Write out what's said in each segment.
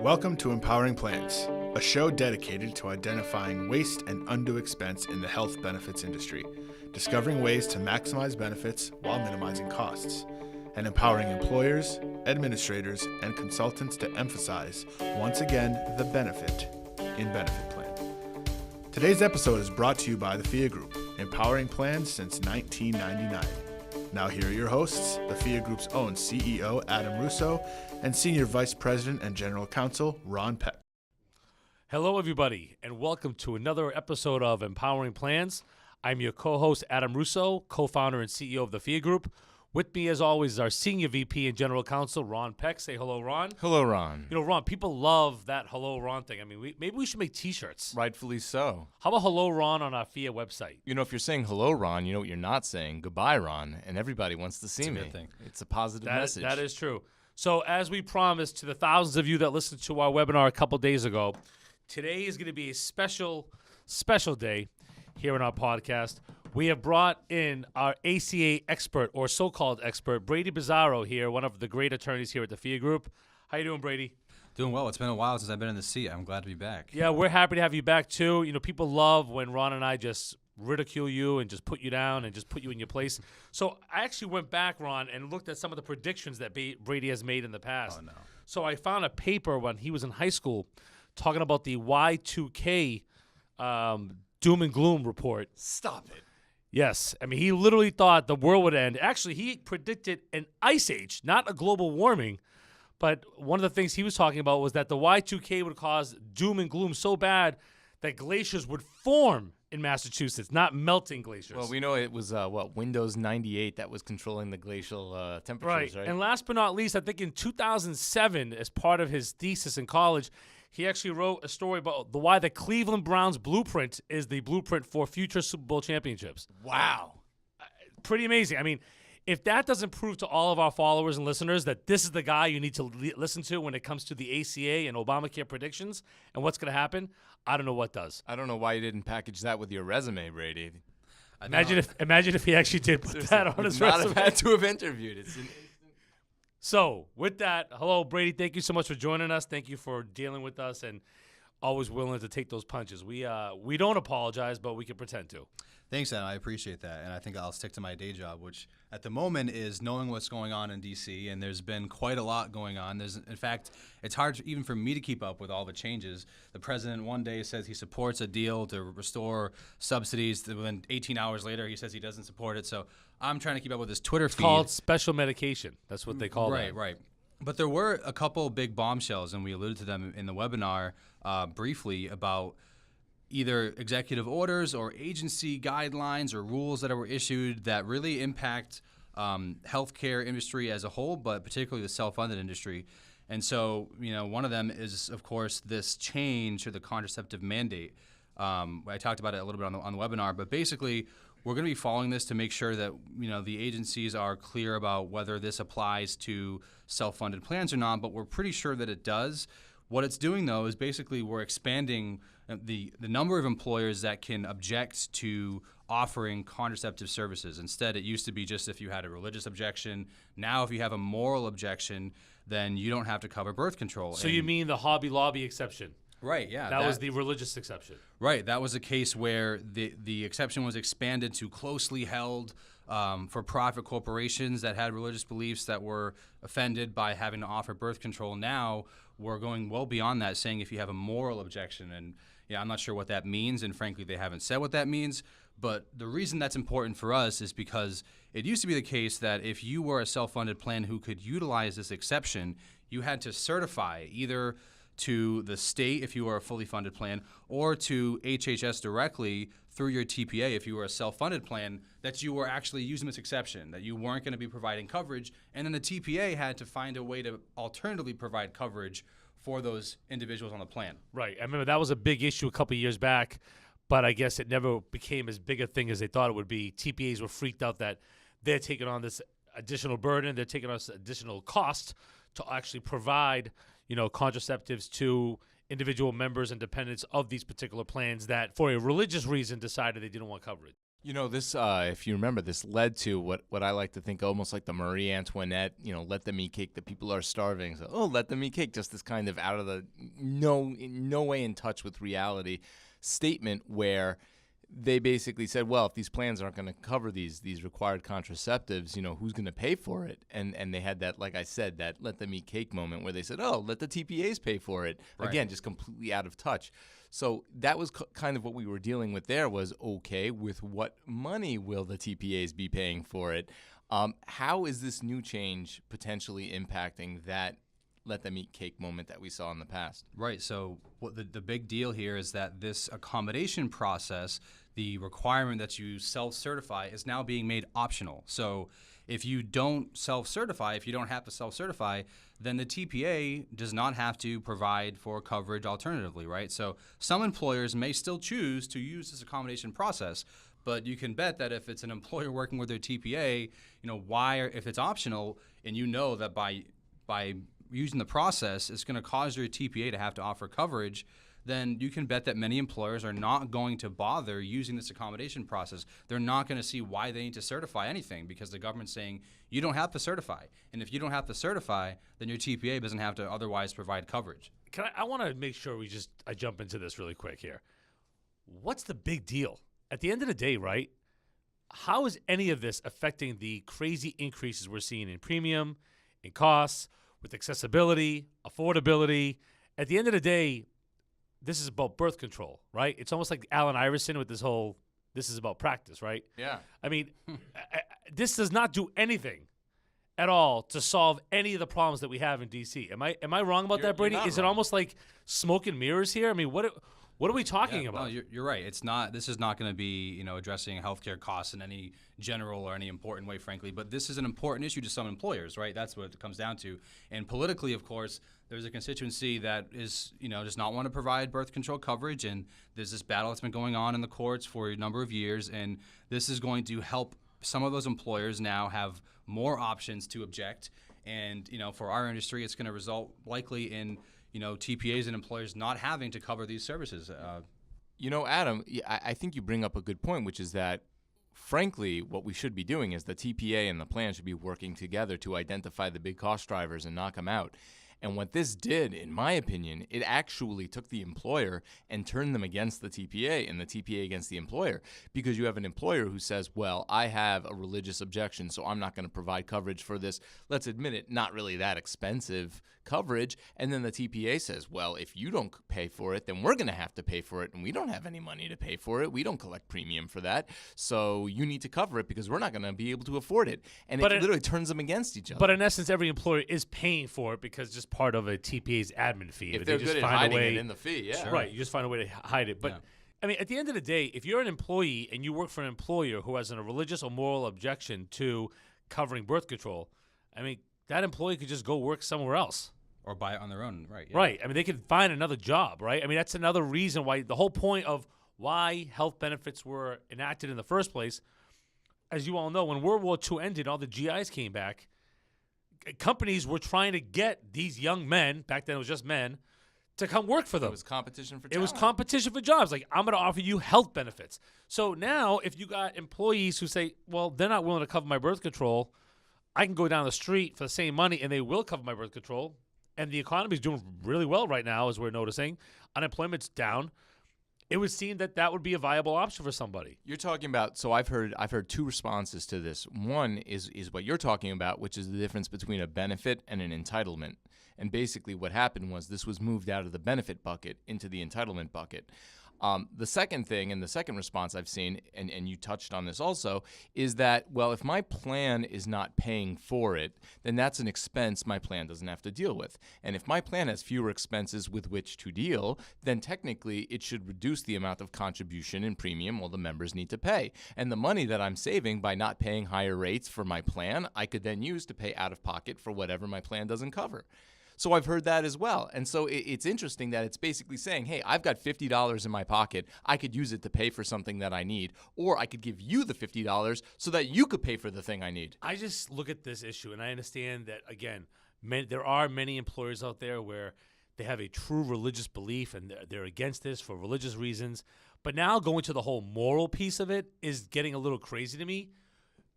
Welcome to Empowering Plans, a show dedicated to identifying waste and undue expense in the health benefits industry, discovering ways to maximize benefits while minimizing costs, and empowering employers, administrators, and consultants to emphasize, once again, the benefit in benefit plan. Today's episode is brought to you by the FIA Group, empowering plans since 1999. Now here are your hosts, the FIA Group's own CEO, Adam Russo, and Senior Vice President and General Counsel, Ron Peck. Hello, everybody, and welcome to another episode of Empowering Plans. I'm your co-host, Adam Russo, co-founder and CEO of the FIA Group. With me, as always, is our Senior VP and General Counsel, Ron Peck. Say hello, Ron. Hello, Ron. You know, Ron, people love that hello, Ron thing. I mean, maybe we should make T-shirts. Rightfully so. How about hello, Ron, on our FIA website? You know, if you're saying hello, Ron, you know what you're not saying. Goodbye, Ron. And everybody wants to see It's a me. good thing. It's a positive message. That is true. So as we promised to the thousands of you that listened to our webinar a couple days ago, today is going to be a special day here in our podcast. We have brought in our ACA expert, or so-called expert, Brady Bizarro here, one of the great attorneys here at the FIA Group. How you doing, Brady? Doing well. It's been a while since I've been in the seat. I'm glad to be back. Yeah, we're happy to have you back, too. You know, people love when Ron and I just ridicule you and just put you down and just put you in your place. So I actually went back, Ron, and looked at some of the predictions that Brady has made in the past. Oh, no. So I found a paper when he was in high school talking about the Y2K doom and gloom report. Stop it. Yes. I mean, he literally thought the world would end. Actually, he predicted an ice age, not a global warming. But one of the things he was talking about was that the Y2K would cause doom and gloom so bad that glaciers would form in Massachusetts, not melting glaciers. Well, we know it was, Windows 98 that was controlling the glacial temperatures, right? And last but not least, I think in 2007, as part of his thesis in college, he actually wrote a story about why the Cleveland Browns blueprint is the blueprint for future Super Bowl championships. Wow. Pretty amazing. I mean, if that doesn't prove to all of our followers and listeners that this is the guy you need to listen to when it comes to the ACA and Obamacare predictions and what's going to happen, I don't know what does. I don't know why you didn't package that with your resume, Brady. Imagine if he actually did put that on his resume. Not have had to have interviewed. It's an So, with that, hello, Brady. Thank you so much for joining us. Thank you for dealing with us and always willing to take those punches. We don't apologize, but we can pretend to. Thanks, Adam. I appreciate that. And I think I'll stick to my day job, which at the moment is knowing what's going on in D.C., and there's been quite a lot going on. In fact, it's hard even for me to keep up with all the changes. The president one day says he supports a deal to restore subsidies. Then 18 hours later, he says he doesn't support it. So I'm trying to keep up with his Twitter feed. It's called special medication. That's what they call that. Right. But there were a couple big bombshells, and we alluded to them in the webinar briefly about either executive orders or agency guidelines or rules that were issued that really impact healthcare industry as a whole, but particularly the self-funded industry. And so, you know, one of them is, of course, this change to the contraceptive mandate. I talked about it a little bit on the webinar, but basically, we're going to be following this to make sure that, you know, the agencies are clear about whether this applies to self-funded plans or not, but we're pretty sure that it does. What it's doing, though, is basically we're expanding the number of employers that can object to offering contraceptive services. Instead, it used to be just if you had a religious objection. Now, if you have a moral objection, then you don't have to cover birth control. So you mean the Hobby Lobby exception? Right, yeah. That was the religious exception. Right, that was a case where the exception was expanded to closely held for-profit corporations that had religious beliefs that were offended by having to offer birth control. Now we're going well beyond that, saying if you have a moral objection, and yeah, I'm not sure what that means, and frankly, they haven't said what that means. But the reason that's important for us is because it used to be the case that if you were a self-funded plan who could utilize this exception, you had to certify either to the state if you were a fully funded plan or to HHS directly through your TPA if you were a self-funded plan that you were actually using this exception, that you weren't going to be providing coverage, and then the TPA had to find a way to alternatively provide coverage for those individuals on the plan. Right. I remember that was a big issue a couple of years back, but I guess it never became as big a thing as they thought it would be. TPAs were freaked out that they're taking on this additional burden, they're taking on this additional cost to actually provide, you know, contraceptives to individual members and dependents of these particular plans that, for a religious reason, decided they didn't want coverage. You know, this, if you remember, this led to what I like to think almost like the Marie Antoinette, let them eat cake, the people are starving. So, oh, let them eat cake, just this kind of out of the no way in touch with reality statement where they basically said, well, if these plans aren't going to cover these required contraceptives, who's going to pay for it? And they had that, like I said, that let them eat cake moment where they said, oh, let the TPAs pay for it. Right. Again, just completely out of touch. So that was kind of what we were dealing with there was, okay, with what money will the TPAs be paying for it? How is this new change potentially impacting that let them eat cake moment that we saw in the past? Right. So what the big deal here is that this accommodation process, the requirement that you self-certify, is now being made optional. So if you don't self-certify, if you don't have to self-certify, then the TPA does not have to provide for coverage alternatively, right? So some employers may still choose to use this accommodation process, but you can bet that if it's an employer working with their TPA, if it's optional, and that by using the process, it's going to cause your TPA to have to offer coverage, then you can bet that many employers are not going to bother using this accommodation process. They're not going to see why they need to certify anything because the government's saying you don't have to certify. And if you don't have to certify, then your TPA doesn't have to otherwise provide coverage. I want to make sure I jump into this really quick here. What's the big deal? At the end of the day, right, how is any of this affecting the crazy increases we're seeing in premium, in costs, with accessibility, affordability? At the end of the day, this is about birth control, right? It's almost like Allen Iverson with this is about practice, right? Yeah. I mean, this does not do anything at all to solve any of the problems that we have in D.C. Am I wrong about that, Brady? Is it almost like smoke and mirrors here? I mean, what are we talking about? No, you're right. It's not. This is not going to be addressing healthcare costs in any general or any important way, frankly. But this is an important issue to some employers, right? That's what it comes down to. And politically, of course, there's a constituency that is does not want to provide birth control coverage, and there's this battle that's been going on in the courts for a number of years, and this is going to help some of those employers now have more options to object. And for our industry, it's going to result likely in TPAs and employers not having to cover these services. Adam, I think you bring up a good point, which is that, frankly, what we should be doing is the TPA and the plan should be working together to identify the big cost drivers and knock them out. And what this did, in my opinion, it actually took the employer and turned them against the TPA and the TPA against the employer, because you have an employer who says, well, I have a religious objection, so I'm not going to provide coverage for this, let's admit it, not really that expensive coverage. And then the TPA says, well, if you don't pay for it, then we're going to have to pay for it, and we don't have any money to pay for it. We don't collect premium for that, so you need to cover it because we're not going to be able to afford it. And it literally turns them against each other. But in essence, every employer is paying for it because just part of a TPA's admin fee. If they're good at hiding it in the fee, yeah. Sure. Right, you just find a way to hide it. But, Yeah. I mean, at the end of the day, if you're an employee and you work for an employer who has a religious or moral objection to covering birth control, I mean, that employee could just go work somewhere else. Or buy it on their own, right? Yeah. Right. I mean, they could find another job, right? I mean, that's another reason why the whole point of why health benefits were enacted in the first place. As you all know, when World War II ended, all the GIs came back. Companies were trying to get these young men, back then it was just men, to come work for them. It was competition for It was competition for jobs. Like, I'm going to offer you health benefits. So now if you got employees who say, well, they're not willing to cover my birth control, I can go down the street for the same money and they will cover my birth control. And the economy is doing really well right now, as we're noticing. Unemployment's down. It would seem that would be a viable option for somebody. You're talking about, so I've heard two responses to this. One is what you're talking about, which is the difference between a benefit and an entitlement. And basically what happened was this was moved out of the benefit bucket into the entitlement bucket. The second thing, and the second response I've seen, and you touched on this also, is that, well, if my plan is not paying for it, then that's an expense my plan doesn't have to deal with. And if my plan has fewer expenses with which to deal, then technically it should reduce the amount of contribution and premium all the members need to pay. And the money that I'm saving by not paying higher rates for my plan, I could then use to pay out of pocket for whatever my plan doesn't cover. So I've heard that as well. And so it's interesting that it's basically saying, hey, I've got $50 in my pocket. I could use it to pay for something that I need, or I could give you the $50 so that you could pay for the thing I need. I just look at this issue, and I understand that, again, there are many employers out there where they have a true religious belief, and they're against this for religious reasons. But now going to the whole moral piece of it is getting a little crazy to me.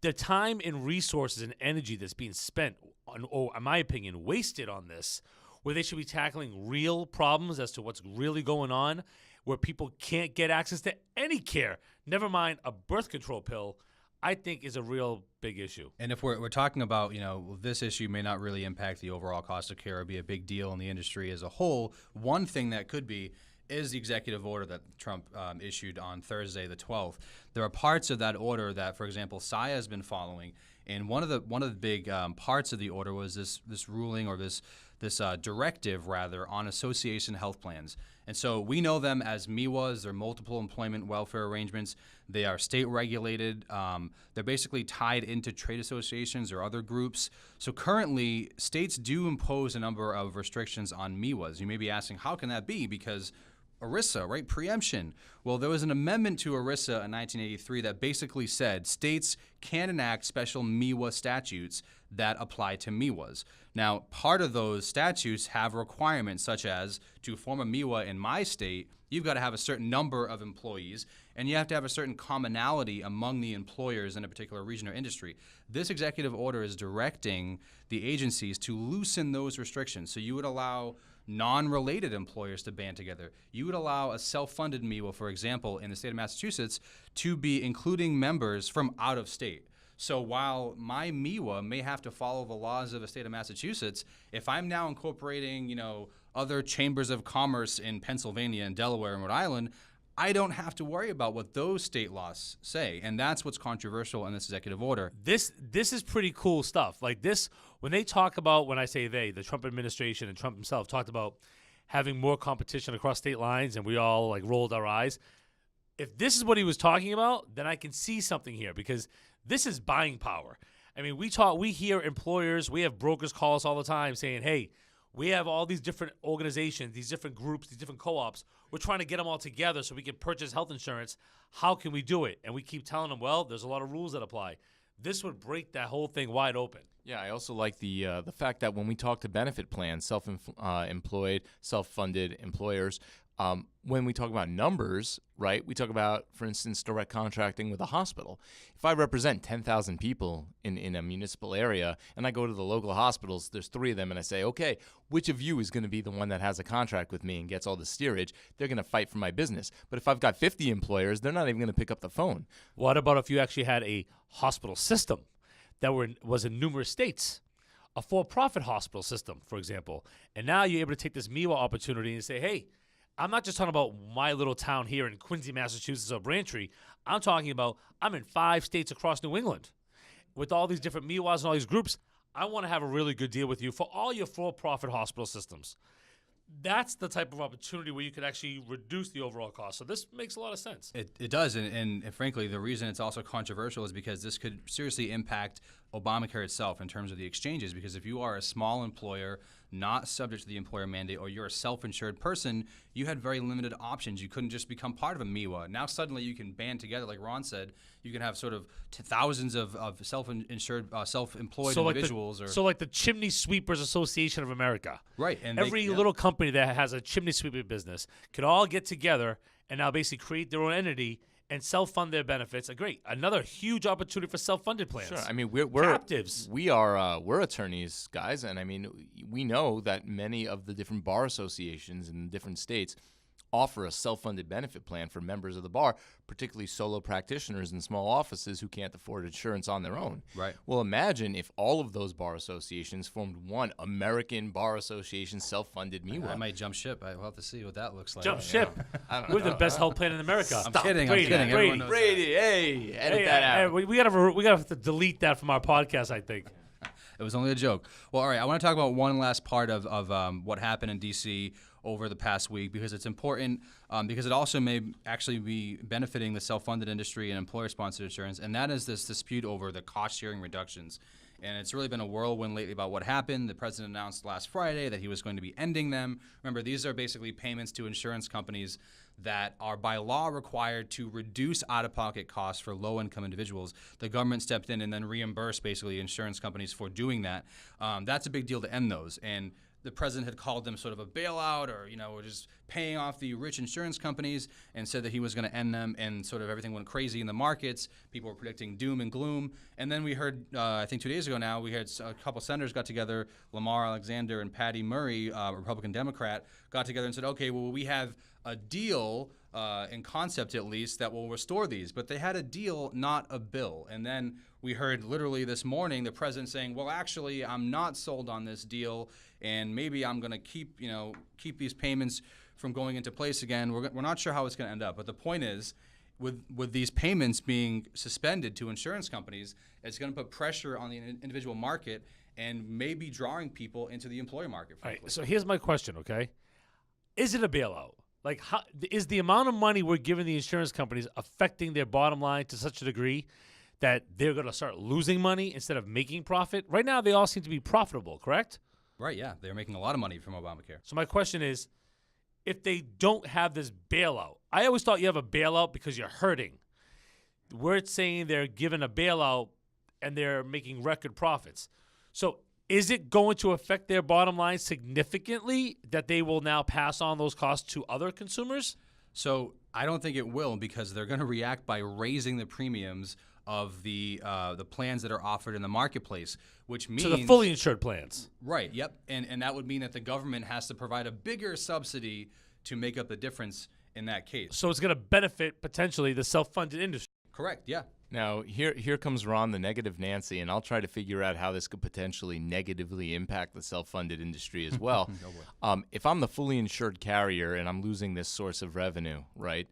The time and resources and energy that's being spent on, or in my opinion, wasted on this, where they should be tackling real problems as to what's really going on, where people can't get access to any care, never mind a birth control pill, I think is a real big issue. And if we're talking about, this issue may not really impact the overall cost of care or be a big deal in the industry as a whole, one thing that could be is the executive order that Trump issued on Thursday, the 12th. There are parts of that order that, for example, SIA has been following, and one of the big parts of the order was this ruling or this directive rather on association health plans. And so we know them as MIWAs. They're multiple employment welfare arrangements. They are state regulated. They're basically tied into trade associations or other groups. So currently, states do impose a number of restrictions on MIWAs. You may be asking, how can that be? Because ERISA, right? Preemption. Well, there was an amendment to ERISA in 1983 that basically said states can enact special MIWA statutes that apply to MIWAs. Now, part of those statutes have requirements such as to form a MIWA in my state, you've got to have a certain number of employees, and you have to have a certain commonality among the employers in a particular region or industry. This executive order is directing the agencies to loosen those restrictions. So you would allow non-related employers to band together. You would allow a self-funded MIWA, for example, in the state of Massachusetts, to be including members from out of state. So while my MIWA may have to follow the laws of the state of Massachusetts, if I'm now incorporating, other chambers of commerce in Pennsylvania and Delaware and Rhode Island, I don't have to worry about what those state laws say. And that's what's controversial in this executive order. This is pretty cool stuff. Like this, when they talk about, when I say they, the Trump administration and Trump himself talked about having more competition across state lines, and we all like rolled our eyes. If this is what he was talking about, then I can see something here, because this is buying power. I mean, we hear employers, we have brokers call us all the time saying, hey, we have all these different organizations, these different groups, these different co-ops. We're trying to get them all together so we can purchase health insurance. How can we do it? And we keep telling them, well, there's a lot of rules that apply. This would break that whole thing wide open. Yeah, I also like the fact that when we talk to benefit plans, self-employed, self-funded employers, when we talk about numbers, right, we talk about, for instance, direct contracting with a hospital. If I represent 10,000 people in a municipal area and I go to the local hospitals, there's 3 of them, and I say, okay, which of you is going to be the one that has a contract with me and gets all the steerage? They're going to fight for my business. But if I've got 50 employers, they're not even going to pick up the phone. What about if you actually had a hospital system that was in numerous states? A for-profit hospital system, for example. And now you're able to take this MIWA opportunity and say, hey, I'm not just talking about my little town here in Quincy, Massachusetts, or Braintree. I'm talking about I'm in 5 states across New England with all these different MIWAs and all these groups. I want to have a really good deal with you for all your for-profit hospital systems. That's the type of opportunity where you could actually reduce the overall cost. So this makes a lot of sense. It does, and frankly, the reason it's also controversial is because this could seriously impact Obamacare itself in terms of the exchanges, because if you are a small employer not subject to the employer mandate, or you're a self-insured person, you had very limited options. You couldn't just become part of a MIWA. Now suddenly you can band together, like Ron said. You can have sort of thousands of self-insured, self-employed individuals. So like the Chimney Sweepers Association of America. Right. And every little company that has a chimney sweeping business could all get together and now basically create their own entity and self-fund their benefits. Great. Another huge opportunity for self-funded plans. Sure. I mean, we're captives. We're attorneys, guys, and I mean, we know that many of the different bar associations in different states offer a self-funded benefit plan for members of the bar, particularly solo practitioners in small offices who can't afford insurance on their own. Right. Well, imagine if all of those bar associations formed one American Bar Association self-funded MIWA. I might jump ship. We'll have to see what that looks like. Jump ship. We're the best health plan in America. I'm kidding. Brady. Brady, hey, edit that out. Hey, we gotta have to delete that from our podcast, I think. It was only a joke. Well, all right, I want to talk about one last part of what happened in D.C. over the past week, because it's important, because it also may actually be benefiting the self-funded industry and employer-sponsored insurance, and that is this dispute over the cost-sharing reductions. And it's really been a whirlwind lately about what happened. The president announced last Friday that he was going to be ending them. Remember, these are basically payments to insurance companies that are by law required to reduce out-of-pocket costs for low-income individuals. The government stepped in and then reimbursed basically insurance companies for doing that. That's a big deal to end those. And the president had called them sort of a bailout, or we're just paying off the rich insurance companies, and said that he was going to end them, and sort of everything went crazy in the markets. People were predicting doom and gloom. And then we heard, I think 2 days ago now, we had a couple senators got together, Lamar Alexander and Patty Murray, Republican Democrat, got together and said, okay, well, we have a deal in concept at least that will restore these. But they had a deal, not a bill. And then we heard literally this morning the president saying, well, actually, I'm not sold on this deal, and maybe I'm going to keep these payments from going into place again. We're not sure how it's going to end up. But the point is, with these payments being suspended to insurance companies, it's going to put pressure on the individual market and maybe drawing people into the employer market. All right, so here's my question, okay? Is it a bailout? Like, how, is the amount of money we're giving the insurance companies affecting their bottom line to such a degree that they're going to start losing money instead of making profit? Right now, they all seem to be profitable, correct? Right, yeah. They're making a lot of money from Obamacare. So my question is, if they don't have this bailout, I always thought you have a bailout because you're hurting. We're saying they're given a bailout and they're making record profits. So is it going to affect their bottom line significantly that they will now pass on those costs to other consumers? So I don't think it will, because they're going to react by raising the premiums of the plans that are offered in the marketplace, which means... To the fully insured plans. Right, yep. And that would mean that the government has to provide a bigger subsidy to make up the difference in that case. So it's going to benefit, potentially, the self-funded industry. Correct, yeah. Now, here comes Ron, the negative Nancy, and I'll try to figure out how this could potentially negatively impact the self-funded industry as well. If I'm the fully insured carrier and I'm losing this source of revenue, right,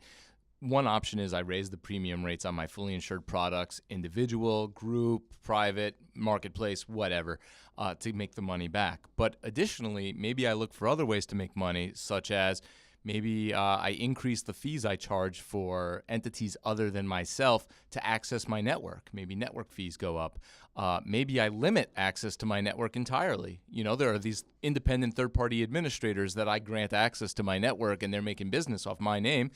one option is I raise the premium rates on my fully insured products, individual, group, private, marketplace, whatever, to make the money back. But additionally, maybe I look for other ways to make money, such as maybe I increase the fees I charge for entities other than myself to access my network. Maybe network fees go up. Maybe I limit access to my network entirely. There are these independent third-party administrators that I grant access to my network, and they're making business off my name.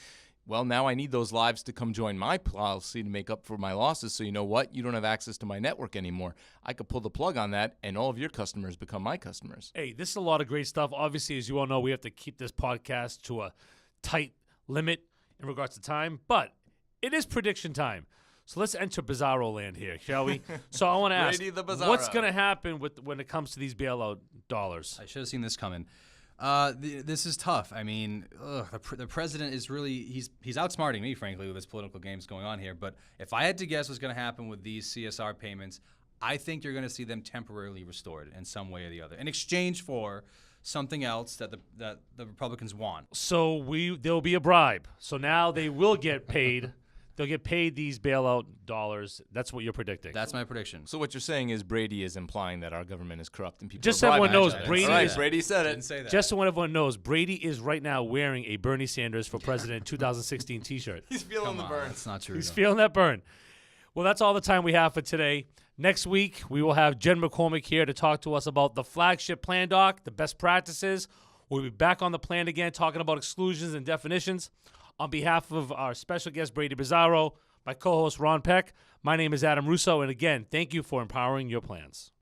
Well, now I need those lives to come join my policy to make up for my losses. So you know what? You don't have access to my network anymore. I could pull the plug on that, and all of your customers become my customers. Hey, this is a lot of great stuff. Obviously, as you all know, we have to keep this podcast to a tight limit in regards to time, but it is prediction time. So let's enter Bizarro land here, shall we? So I want to ask, Brady the Bizarro. what's going to happen when it comes to these bailout dollars? I should have seen this coming. This is tough. I mean, the president is really, he's outsmarting me, frankly, with his political games going on here. But if I had to guess what's going to happen with these CSR payments, I think you're going to see them temporarily restored in some way or the other, in exchange for something else that the Republicans want. So there'll be a bribe. So now they will get paid. They'll get paid these bailout dollars. That's what you're predicting. That's my prediction. So what you're saying is Brady is implying that our government is corrupt and people Just are so everyone bribing knows, each other. Brady All right, is- Brady said it. Didn't say that. Just so everyone knows, Brady is right now wearing a Bernie Sanders for President 2016 T-shirt. He's feeling Come the on, burn. that's not true. He's though. feeling that burn. Well, that's all the time we have for today. Next week, we will have Jen McCormick here to talk to us about the flagship plan doc, the best practices. We'll be back on the plan again, talking about exclusions and definitions. On behalf of our special guest, Brady Bizarro, my co-host, Ron Peck, my name is Adam Russo, and again, thank you for empowering your plans.